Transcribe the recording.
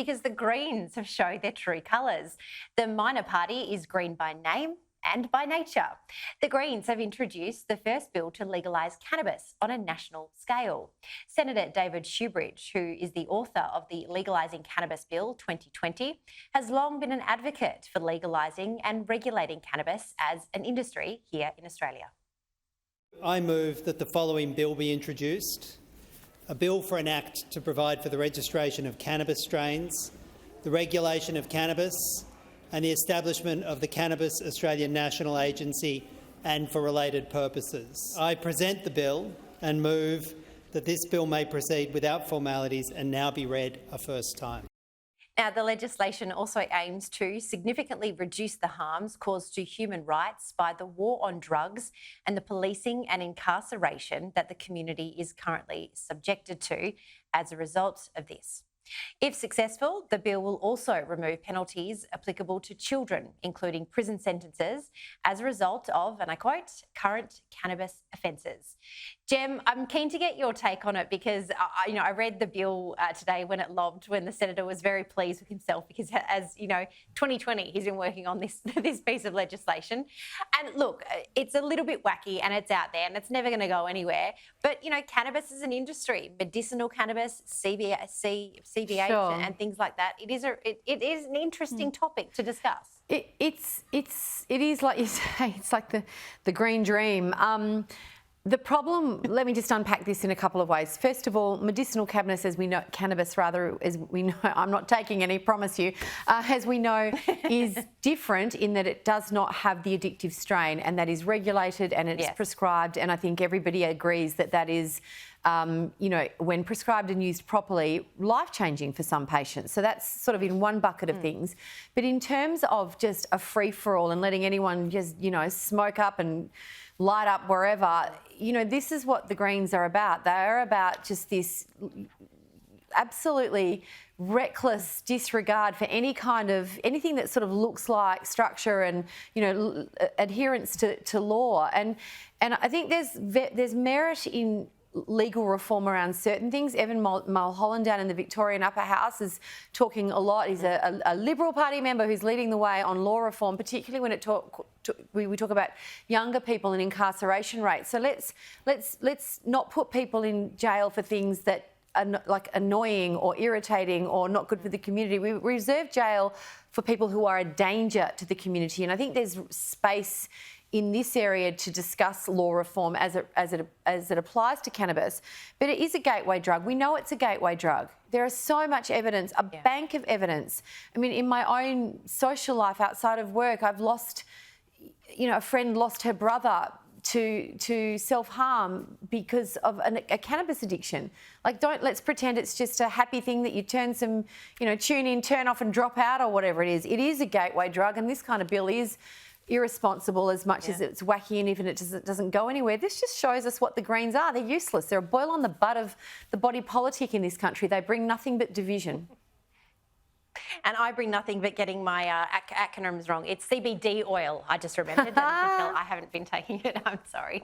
because the Greens have showed their true colours. The minor party is green by name and by nature. The Greens have introduced the first bill to legalise cannabis on a national scale. Senator David Shoebridge, who is the author of the Legalising Cannabis Bill 2020, has long been an advocate for legalising and regulating cannabis as an industry here in Australia. I move that the following bill be introduced: a bill for an act to provide for the registration of cannabis strains, the regulation of cannabis and the establishment of the Cannabis Australian National Agency and for related purposes. I present the bill and move that this bill may proceed without formalities and now be read a first time. Now, the legislation also aims to significantly reduce the harms caused to human rights by the war on drugs and the policing and incarceration that the community is currently subjected to as a result of this. If successful, the bill will also remove penalties applicable to children, including prison sentences, as a result of, and I quote, current cannabis offences. Jem, I'm keen to get your take on it because I read the bill today when it lobbed, when the senator was very pleased with himself because, as you know, 2020 he's been working on this piece of legislation. And look, it's a little bit wacky and it's out there and it's never going to go anywhere. But cannabis is an industry, medicinal cannabis, CBH, Sure. and things like that. It is an interesting topic to discuss. It is like you say. It's like the green dream. The problem, let me just unpack this in a couple of ways. First of all, medicinal cannabis, as we know, I'm not taking any, promise you, as we know, is different in that it does not have the addictive strain, and that is regulated and it's prescribed. And I think everybody agrees that is, when prescribed and used properly, life-changing for some patients. So that's sort of in one bucket of things. But in terms of just a free-for-all and letting anyone just, smoke up and light up wherever, this is what the Greens are about. They are about just this absolutely reckless disregard for anything that sort of looks like structure and adherence to law. And I think there's merit in legal reform around certain things. Evan Mulholland down in the Victorian Upper House is talking a lot. He's a Liberal Party member who's leading the way on law reform, particularly when we talk about younger people and incarceration rates. So let's not put people in jail for things that are like annoying or irritating or not good for the community. We reserve jail for people who are a danger to the community, and I think there's space in this area to discuss law reform as it applies to cannabis. But it is a gateway drug. We know it's a gateway drug. There is so much evidence, a bank of evidence. I mean, in my own social life outside of work, I've lost, a friend lost her brother to self-harm because of a cannabis addiction. Let's pretend it's just a happy thing that you turn some, tune in, turn off and drop out or whatever it is. It is a gateway drug, and this kind of bill is irresponsible as much as it's wacky, and even it doesn't go anywhere. This just shows us what the Greens are. They're useless. They're a boil on the butt of the body politic in this country. They bring nothing but division. And I bring nothing but getting my acronyms wrong. It's CBD oil, I just remembered. And I haven't been taking it. I'm sorry.